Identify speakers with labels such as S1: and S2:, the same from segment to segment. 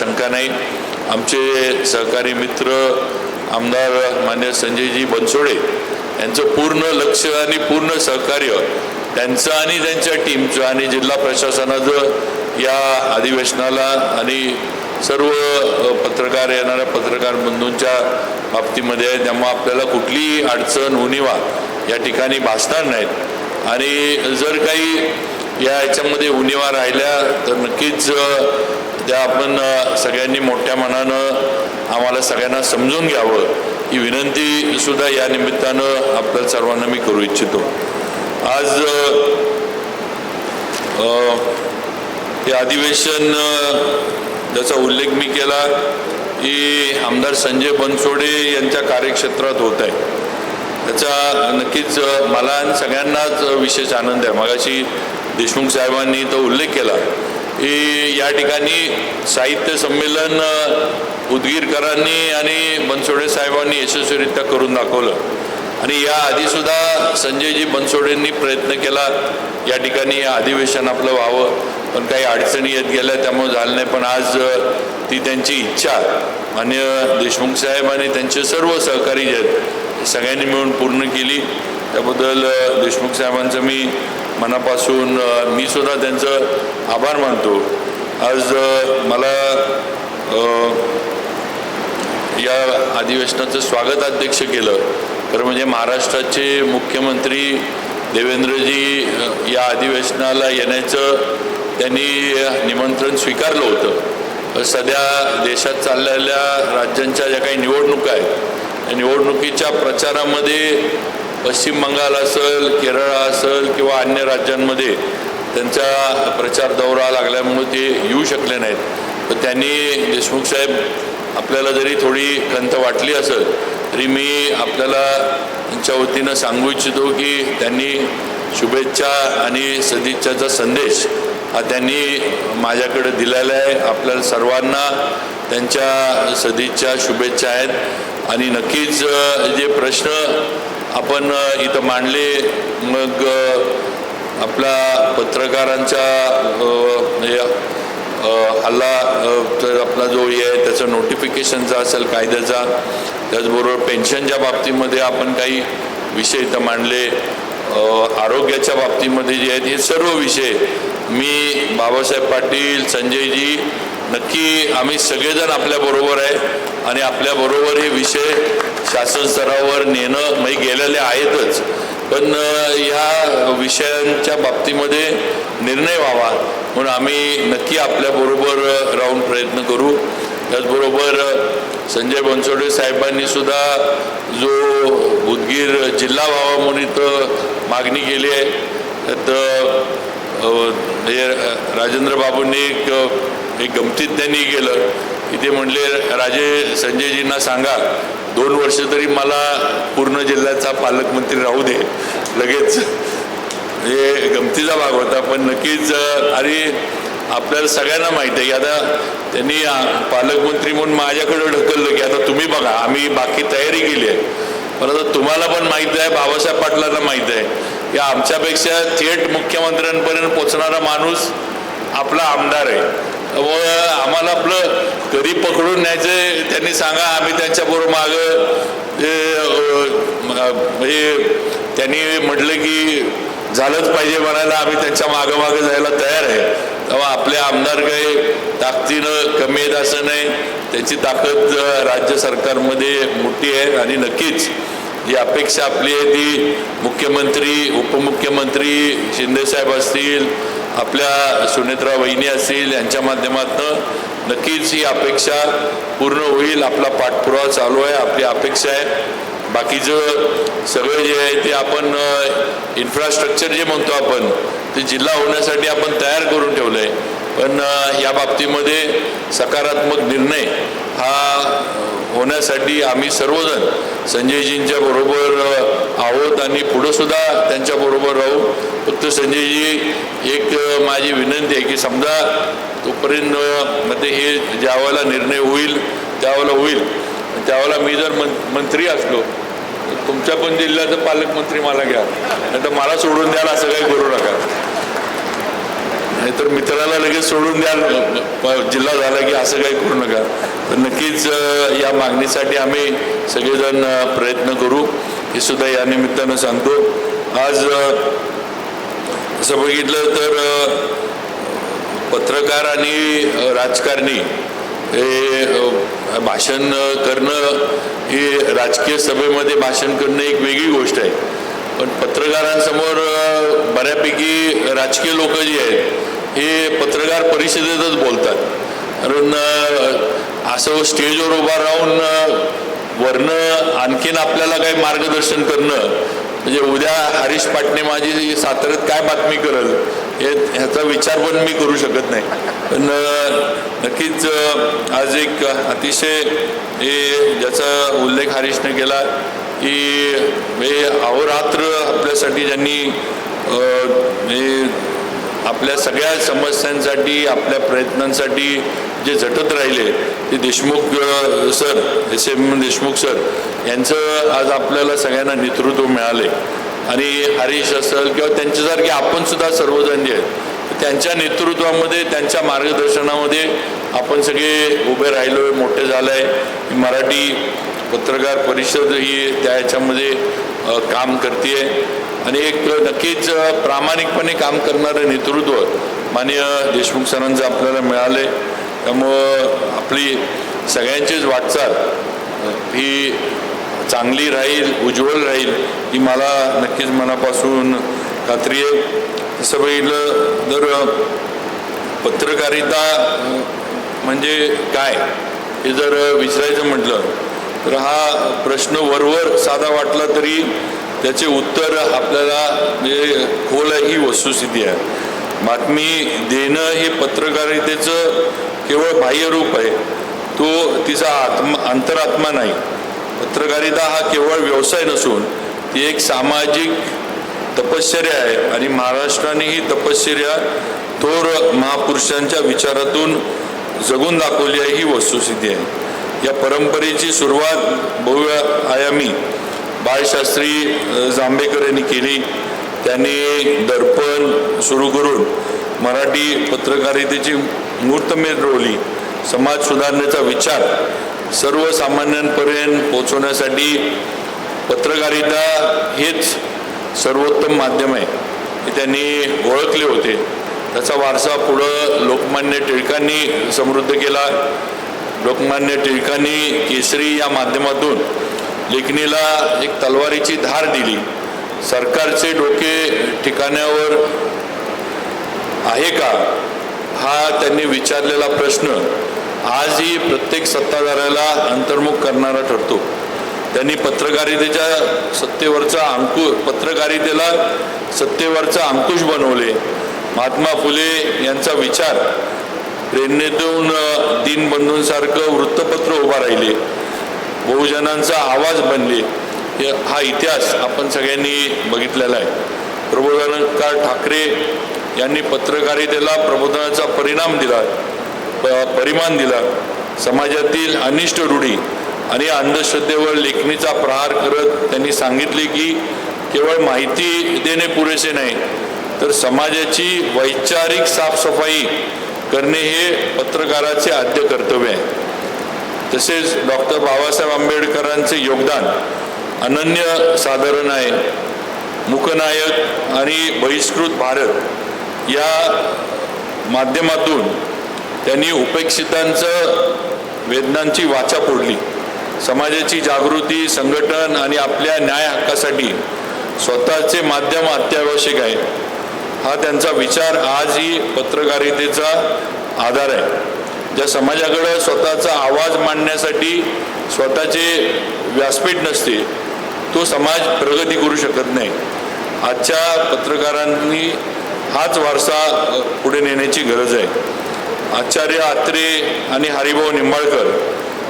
S1: शंका नाही. आमचे सहकारी मित्र आमदार मान्य संजयजी बनसोडे यांचं पूर्ण लक्ष आणि पूर्ण सहकार्य त्यांचं आणि त्यांच्या टीमचं आणि जिल्हा प्रशासनाचं या अधिवेशनाला आणि सर्व पत्रकार येणाऱ्या पत्रकार बंधूंच्या बाबतीमध्ये आहे. त्यामुळे आपल्याला कुठलीही अडचण उणिवा या ठिकाणी भासणार नाहीत. आणि जर काही याच्यामध्ये उणिवा राहिल्या तर नक्कीच त्या आपण सगळ्यांनी मोठ्या मनानं आम्हाला सगळ्यांना समजून घ्यावं ही विनंती सुद्धा या निमित्तानं आपल्या सर्वांना मी करू इच्छितो. आज हे अधिवेशन ज्याचा उल्लेख मी केला की आमदार संजय बनसोडे यांच्या कार्यक्षेत्रात होत आहे, त्याचा नक्कीच मला आणि सगळ्यांनाच विशेष आनंद आहे. मगाशी देशमुख साहेबांनी तो उल्लेख केला की या ठिकाणी साहित्य संमेलन उदगीरकरांनी आणि बनसोडे साहेबांनी यशस्वीरित्या करून दाखवलं. आणि या आधीसुद्धा संजयजी बनसोडेंनी प्रयत्न केला या ठिकाणी अधिवेशन आपलं व्हावं, पण काही अडचणी येत गेल्या त्यामुळे झालं नाही. पण आज ती त्यांची इच्छा मान्य देशमुख साहेब आणि त्यांचे सर्व सहकारी जे आहेत सगळ्यांनी मिळून पूर्ण केली. त्याबद्दल देशमुख साहेबांचं मी मनापासून मी सुद्धा त्यांचं आभार मानतो. आज मला या अधिवेशनाचं स्वागत अध्यक्ष केलं खरं म्हणजे महाराष्ट्राचे मुख्यमंत्री देवेंद्रजी या अधिवेशनाला येण्याचं त्यांनी निमंत्रण स्वीकारलं होतं. सध्या देशात चाललेल्या राज्यांच्या ज्या काही निवडणुका आहेत त्या निवडणुकीच्या प्रचारामध्ये पश्चिम बंगाल असेल, केरळ असेल किंवा अन्य राज्यांमध्ये त्यांचा प्रचार दौरा लागल्यामुळे ते येऊ शकले नाहीत. तर त्यांनी देशमुख साहेब आपल्याला जरी थोडी खंत वाटली असेल तरी मी आपल्याला त्यांच्या वतीनं सांगू इच्छितो की त्यांनी शुभेच्छा आणि सदिच्छाचा संदेश हा त्यांनी माझ्याकडे दिलेला आहे. आपल्याला सर्वांना त्यांच्या सदिच्छा शुभेच्छा आहेत. आणि नक्कीच जे प्रश्न आपण इथं मांडले मग आपला पत्रकारांचा हल्ला तर आपला जो आहे त्याचं नोटिफिकेशनचा असेल कायद्याचा, त्याचबरोबर पेन्शनच्या बाबतीमध्ये आपण काही विषय इथं मांडले, आरोग्याच्या बाबतीमध्ये जे आहेत हे सर्व विषय मी बाबासाहेब पाटील संजयजी नक्की आम्ही सगळेजण आपल्याबरोबर आहे आणि आपल्याबरोबर हे विषय शासन स्तरावर नेणं म्हणजे गेलेले आहेतच. पण ह्या विषयांच्या बाबतीमध्ये निर्णय व्हावा म्हणून आम्ही नक्की आपल्याबरोबर राहून प्रयत्न करू. त्याचबरोबर संजय बनसोडे साहेबांनी सुद्धा जो उदगीर जिल्हा व्हावा म्हणून इथं मागणी केली आहे त्यात राजेंद्र बाबूंनी एक गमतीत त्यांनी केलं की ते म्हणले राजे संजयजींना सांगा 2 वर्ष तरी मला पूर्ण जिल्ह्याचा पालकमंत्री राहू दे. लगेच हे गमतीचा भाग होता पण नक्कीच. आणि आपल्याला सगळ्यांना माहीत आहे की आता त्यांनी पालकमंत्री म्हणून माझ्याकडे ढकललं की आता तुम्ही बघा आम्ही बाकी तयारी केली आहे. परंतु तुम्हाला पण माहीत आहे, बाबासाहेब पाटलांना माहीत आहे की आमच्यापेक्षा थेट मुख्यमंत्र्यांपर्यंत पोचणारा माणूस आपला आमदार आहे. त्यामुळं आम्हाला आपलं कधी पकडून न्यायचं त्यांनी सांगा, आम्ही त्यांच्याबरोबर मागं म्हणजे त्यांनी म्हटलं की झालंच पाहिजे म्हणायला आम्ही त्यांच्या मागं जायला तयार आहे. तेव्हा आपले आमदार काही ताकदीनं कमी आहेत असं नाही, त्याची ताकद राज्य सरकारमध्ये मोठी आहे. आणि नक्कीच जी अपेक्षा आपली आहे ती मुख्यमंत्री उपमुख्यमंत्री शिंदेसाहेब असतील, आपल्या सुनेत्रा वहिनी असतील यांच्या माध्यमातून नक्कीच ही अपेक्षा पूर्ण होईल. आपला पाठपुरावा चालू आहे, आपली अपेक्षा आहे. बाकीचं सगळं जे आहे ते आपण इन्फ्रास्ट्रक्चर जे म्हणतो आपण ते जिल्हा होण्यासाठी आपण तयार करून ठेवलं आहे. पण या बाबतीमध्ये सकारात्मक निर्णय हा होण्यासाठी आम्ही सर्वजण संजयजींच्या बरोबर आहोत आणि पुढं सुद्धा त्यांच्या बरोबर राहू. फक्त संजयजी एक माझी विनंती आहे की समजा तोपर्यंत मध्ये हे ज्यावेळेला निर्णय होईल त्यावेळेला मी जर मंत्री असलो तुमच्या पण जिल्ह्याचं पालकमंत्री मला घ्या, नाही तर मला सोडून द्यायला असं काही करू नका. नाहीतर मित्राला लगेच सोडून द्या जिल्हा झाला की असं काही करू नका. तर नक्कीच या मागणीसाठी आम्ही सगळेजण प्रयत्न करू हे सुद्धा या निमित्तानं सांगतो. आज असं बघितलं तर पत्रकार आणि राजकारणी हे भाषण करणं हे राजकीय सभेमध्ये भाषण करणं एक वेगळी गोष्ट आहे. पण पत्रकारांसमोर बऱ्यापैकी राजकीय लोक जे आहेत हे पत्रकार परिषदेतच बोलतात. कारण असं स्टेजवर उभा राहून वरनं आणखीन आपल्याला काही मार्गदर्शन करणं म्हणजे उद्या हरीश पाटणे माझी साताऱ्यात काय बातमी करल ह्याचा विचार पण मी करू शकत नाही. पण नक्कीच आज एक अतिशय ज्याचा उल्लेख हरीशने केला की हे अहोरात्र आपल्यासाठी ज्यांनी आपल्या सगळ्या समस्यांसाठी आपल्या प्रयत्नांसाठी जे झटत राहिले ते Deshmukh sir SM Deshmukh sir यांचं आज आपल्याला सगळ्यांना नेतृत्व मिळाले. आणि हरीश असेल किंवा त्यांच्यासारखे आपण सुद्धा सर्वजण जे आहेत त्यांच्या नेतृत्वामध्ये त्यांच्या मार्गदर्शनामध्ये आपण सगळे उभे राहिलो मोठे झालं आहे. मराठी पत्रकार परिषद ही त्या ह्याच्यामध्ये काम करते आणि एक नक्कीच प्रामाणिकपणे काम करणारं नेतृत्व माननीय देशमुख सरांचं आपल्याला मिळाले. त्यामुळं आपली सगळ्यांचीच वाटचाल ही चांगली राहील उज्ज्वल राहील ही मला नक्कीच मनापासून खात्री आहे. तसं बघितलं तर पत्रकारिता म्हणजे काय हे जर विचारायचं म्हटलं तर हा प्रश्न वरवर साधा वाटला तरी त्याचे उत्तर आपल्याला म्हणजे खोल ही वस्तुस्थिती आहे. बातमी देणं हे पत्रकारितेचं केवळ बाह्य रूप आहे, तो तिचा अंतरात्मा नाही. पत्रकारिता हा केवळ व्यवसाय नसून ती एक सामाजिक तपश्चर्या आहे आणि महाराष्ट्राने ही तपश्चर्या थोर महापुरुषांच्या विचारातून जगून दाखवली आहे ही वस्तुस्थिती आहे. या परंपरेची सुरुवात बहुआयामी बाळशास्त्री जांभेकर यांनी केली. त्यांनी दर्पण सुरू करून मराठी पत्रकारितेची मूर्तमेढ रोवली. समाज सुधारणेचा विचार सर्वसामान्यांपर्यंत पोहोचवण्यासाठी पत्रकारिता हेच सर्वोत्तम माध्यम आहे हे त्यांनी ओळखले होते. त्याचा वारसा पुढं लोकमान्य टिळकांनी समृद्ध केला. लोकमान्य टिळकांनी केसरी या माध्यमातून लेखणीला एक तलवारीची धार दिली. सरकारचे डोके ठिकाण्यावर आहे का हा त्यांनी विचारलेला प्रश्न आजही प्रत्येक सत्ताधाऱ्याला अंतर्मुख करणारा ठरतो. त्यांनी पत्रकारितेला सत्तेवरचा अंकुश बनवले. महात्मा फुले यांचा विचार प्रेरणेतून दीनबंधूंसारखं वृत्तपत्र उभा राहिले, बहुजनांचा आवाज बनले. हा इतिहास आपण सगळ्यांनी बघितलेला आहे. प्रबोधनकार ठाकरे यांनी पत्रकारितेला प्रबोधनाचा परिमाण दिला. समाजातील अनिष्ट रूढी आणि अंधश्रद्धेवर लेखणीचा प्रहार करत त्यांनी सांगितले की केवळ माहिती देणे पुरेसे नाही तर समाजाची वैचारिक साफसफाई करणे हे पत्रकाराचे आद्य कर्तव्य आहे. तसेच डॉक्टर बाबासाहेब आंबेडकरांचे योगदान अनन्य साधारण आहे. मूकनायक आणि बहिष्कृत भारत या माध्यमातून त्यांनी उपेक्षितांचं वेदनांची वाचा फोडली. समाजाची जागृती संघटन आणि आपल्या न्याय हक्कासाठी स्वतःचे माध्यम अत्यावश्यक आहे हा त्यांचा विचार आजही पत्रकारितेचा आधार आहे. ज्या समाजाकडे स्वतःचा आवाज मांडण्यासाठी स्वतःचे व्यासपीठ नसते तो समाज प्रगती करू शकत नाही. आजच्या पत्रकारांनी हाच वारसा पुढे नेण्याची गरज आहे. आचार्य आत्रे आणि हरिभाऊ निंबाळकर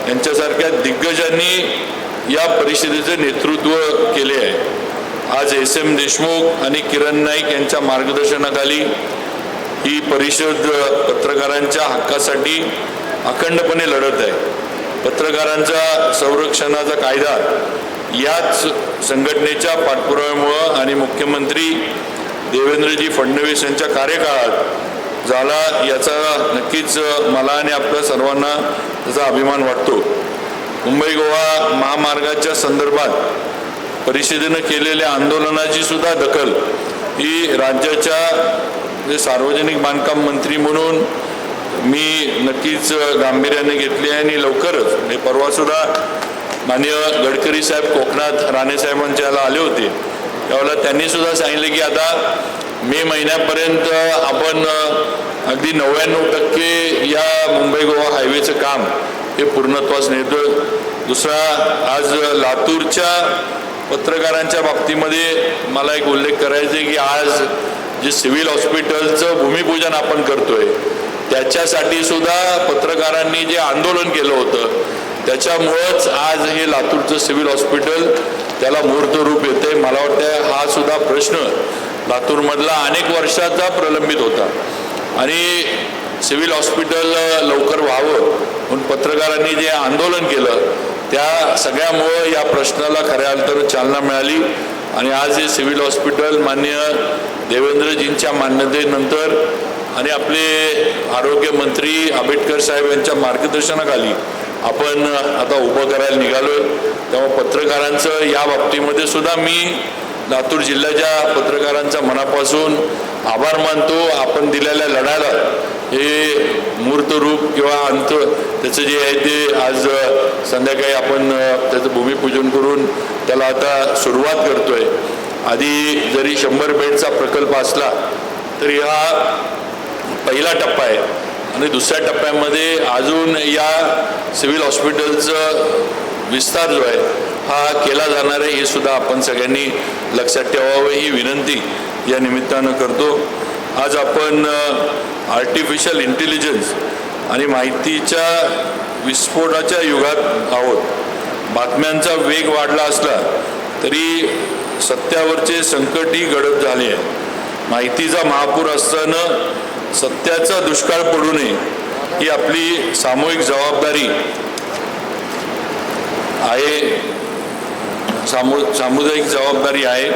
S1: यांच्यासारख्या दिग्गजांनी या परिषदेचे नेतृत्व केले आहे. आज SM देशमुख आणि किरण नाईक यांच्या मार्गदर्शनाखाली ही परिषद पत्रकारांच्या हक्कासाठी अखंडपणे लढत आहे. पत्रकारांचा संरक्षणाचा कायदा याच संघटनेच्या पाठपुराव्यामुळे आणि मुख्यमंत्री देवेंद्रजी फडणवीस यांच्या कार्यकाळात झाला याचा नक्कीच मला आणि आपल्या सर्वांना त्याचा अभिमान वाटतो. मुंबई गोवा महामार्गाच्या संदर्भात परिषदेनं केलेल्या आंदोलनाची सुद्धा दखल ही राज्याच्या सार्वजनिक बांधकाम मंत्री म्हणून मी नक्कीच गांभीर्याने घेतली आहे. आणि लवकरच परवासुद्धा माननीय गडकरी साहेब कोकणात राणेसाहेबांच्या याला आले होते, त्यावेळेला त्यांनी सुद्धा सांगितले की आता मे महिन्यापर्यंत आपण अगदी 99% या मुंबई गोवा हायवेचं काम हे पूर्णत्वास नेतो. दुसरा, आज लातूरच्या पत्रकारांच्या बाबतीमध्ये मला एक उल्लेख करायचा आहे की आज जे सिव्हिल हॉस्पिटलचं भूमिपूजन आपण करतोय त्याच्यासाठी सुद्धा पत्रकारांनी जे आंदोलन केलं होतं त्याच्यामुळंच आज हे लातूरचं सिव्हिल हॉस्पिटल त्याला मूर्त रूप येते. मला वाटतं हा सुद्धा प्रश्न लातूरमधला अनेक वर्षाचा प्रलंबित होता आणि सिव्हिल हॉस्पिटल लवकर व्हावं म्हणून पत्रकारांनी जे आंदोलन केलं त्या सगळ्यामुळं या प्रश्नाला खऱ्या अर्थानं चालना मिळाली. आणि आज हे सिव्हिल हॉस्पिटल माननीय देवेंद्रजींच्या मान्यतेनंतर आणि आपले आरोग्य मंत्री आंबेडकर साहेब यांच्या मार्गदर्शनाखाली आपण आता उभं करायला निघालोय. तेव्हा पत्रकारांचं या बाबतीमध्ये सुद्धा मी लातूर जिल्ह्याच्या पत्रकारांचा मनापासून आभार मानतो. आपण दिलेल्या लढ्याला हे मूर्त रूप किंवा अंत त्याचं जे आहे ते आज संध्याकाळी आपण त्याचं भूमिपूजन करून त्याला आता सुरुवात करतोय. आधी जरी 100 बेडचा प्रकल्प असला तरी हा पहिला टप्पा आहे आणि दुसऱ्या टप्प्यामध्ये अजून या सिव्हिल हॉस्पिटलचं विस्तार जो आहे हा केला जाणार आहे हे सुद्धा आपण सगळ्यांनी लक्षात ठेवावं ही विनंती या निमित्तानं करतो. आज आपण आर्टिफिशियल इंटेलिजन्स आणि माहितीच्या विस्फोटाच्या युगात आहोत. बातम्यांचा वेग वाढला असला तरी सत्यावरचे संकटही गडद झाले आहे. माहितीचा महापूर असताना सत्याचा दुष्काळ पडू नये ही आपली सामूहिक जबाबदारी आहे, सामुदायिक जबाबदारी आहे.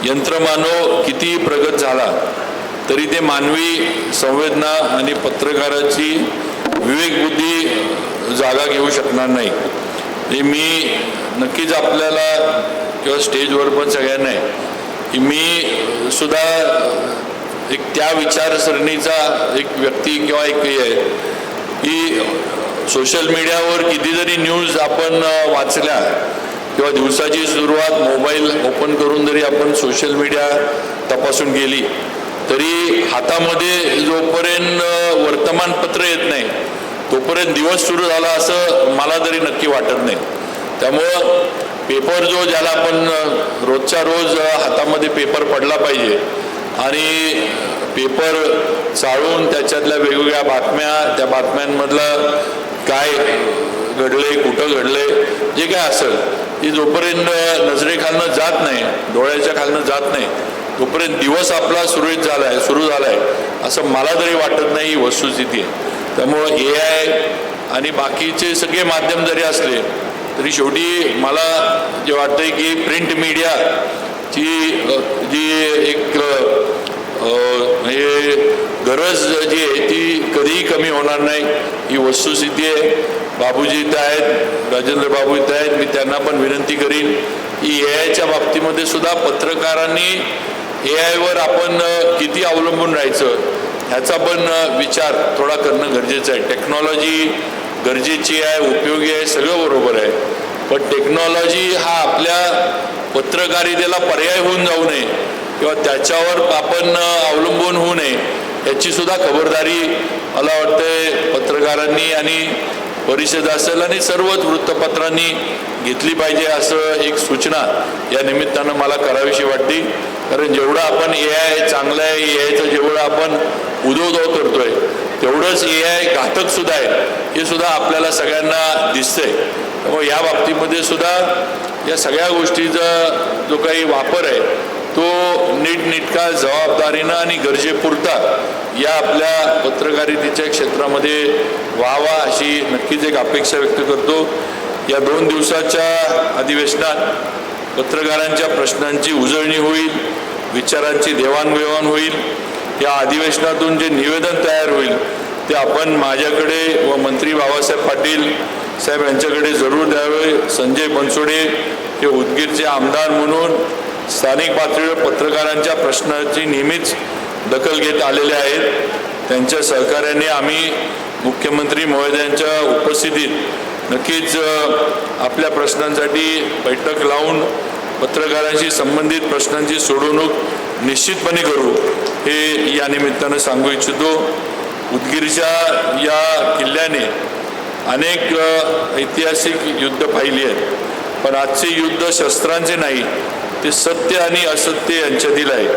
S1: यंत्रमानव कितीही प्रगत झाला तरी ते मानवी संवेदना आणि पत्रकाराची विवेकबुद्धी जागा घेऊ शकणार नाही. हे मी नक्कीच आपल्याला किंवा स्टेजवर पण सगळ्यांना आहे की मी सुद्धा एक त्या विचारसरणीचा एक व्यक्ती किंवा एक हे आहे की सोशल मीडियावर किती जरी न्यूज आपण वाचल्या किंवा दिवसाची सुरुवात मोबाईल ओपन करून जरी आपण सोशल मीडिया तपासून गेली तरी हातामध्ये जोपर्यंत वर्तमानपत्र येत नाही तोपर्यंत दिवस सुरू झाला असं मला तरी नक्की वाटत नाही. त्यामुळं पेपर जो ज्याला आपण रोजच्या रोज हातामध्ये पेपर पडला पाहिजे आणि पेपर चाळून त्याच्यातल्या वेगवेगळ्या बातम्या त्या बातम्यांमधलं काय घडले कुठं घडले जे काय असेल ते जोपर्यंत नजरेखालनं जात नाही डोळ्याच्या खालनं जात नाही तोपर्यंत दिवस आपला सुरू झालाय असं मला तरी वाटत नाही ही वस्तुस्थिती आहे. त्यामुळं AI आणि बाकीचे सगळे माध्यम जरी असले तरी शेवटी मला जे वाटतंय की प्रिंट मीडियाची जी एक हे गरज जी आहे ती कधीही कमी होणार नाही ही वस्तुस्थिती आहे. बाबूजी इथं आहेत, राजेंद्र बाबू इथं आहेत, मी त्यांना पण विनंती करीन की AIच्या बाबतीमध्ये सुद्धा पत्रकारांनी AIवर आपण किती अवलंबून राहायचं ह्याचा पण विचार थोडा करणं गरजेचं आहे. टेक्नॉलॉजी गरजेची आहे, उपयोगी आहे, सगळं बरोबर आहे, पण टेक्नॉलॉजी हा आपल्या पत्रकारितेला पर्याय होऊन जाऊ नये किंवा त्याच्यावर आपण अवलंबून होऊ नये याची सुद्धा खबरदारी मला वाटते पत्रकारांनी आणि परिषद असेल आणि सर्वच वृत्तपत्रांनी घेतली पाहिजे असं एक सूचना या निमित्तानं मला करावीशी वाटते. कारण जेवढं आपण AI चांगलं आहे, AIचं जेवढं आपण उदोउदो करतोय तेवढंच AI घातक सुद्धा आहे हे सुद्धा आपल्याला सगळ्यांना दिसतंय. त्यामुळे या बाबतीमध्ये सुद्धा या सगळ्या गोष्टीचा जो काही वापर आहे तो नीटनेटका जबाबदारीनं आणि गरजेपुरता या आपल्या पत्रकारितेच्या क्षेत्रामध्ये व्हावा अशी नक्कीच एक अपेक्षा व्यक्त करतो. या 2 दिवसाच्या अधिवेशनात पत्रकारांच्या प्रश्नांची उजळणी होईल, विचारांची देवाणघेवाण होईल या अधिवेशनातून जे निवेदन तयार होईल ते आपण माझ्याकडे व मंत्री बाबासाहेब पाटील साहेब यांच्याकडे जरूर द्यावे. संजय बनसोडे हे उदगीरचे आमदार म्हणून स्थानिक पातळीवर पत्रकारांच्या प्रश्नाची नेहमीच दखल घेत आलेले आहेत. त्यांच्या सहकार्याने आम्ही मुख्यमंत्री महोदयांच्या उपस्थितीत नक्कीच आपल्या प्रश्नांसाठी बैठक लावून पत्रकारांशी संबंधित प्रश्नांची सोडवणूक निश्चितपणे करू हे या निमित्तानं सांगू इच्छितो. उदगीरच्या या किल्ल्याने अनेक ऐतिहासिक युद्ध पाहिली आहेत, पण आजचे युद्ध शस्त्रांचे नाही, ते सत्य आणि असत्य यांच्यातील आहे,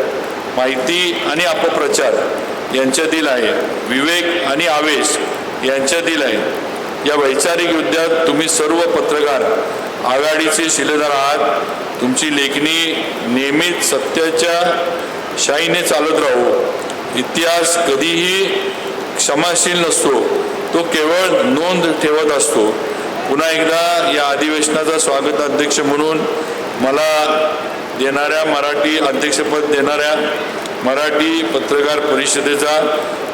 S1: माहिती आणि अपप्रचार यांच्यातील आहे, विवेक आणि आवेश यांच्यातील आहे. या वैचारिक युद्धात तुम्ही सर्व पत्रकार आघाडीचे शिलेदार आहात. तुमची लेखणी नेहमीच सत्याच्या शाईने चालत राहू. इतिहास कधीही क्षमाशील नसतो, तो केवळ नोंद ठेवत असतो. पुन्हा एकदा या अधिवेशनाचा स्वागताध्यक्ष म्हणून मला देणाऱ्या मराठी अध्यक्षपद देणाऱ्या मराठी पत्रकार परिषदेचा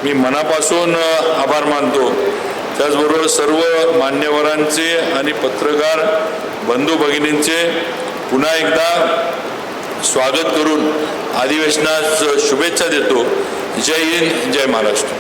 S1: मी मनापासून आभार मानतो. त्याचबरोबर सर्व मान्यवरांचे आणि पत्रकार बंधू भगिनींचे पुन्हा एकदा स्वागत करून अधिवेशनास शुभेच्छा देतो. जय हिंद, जय महाराष्ट्र.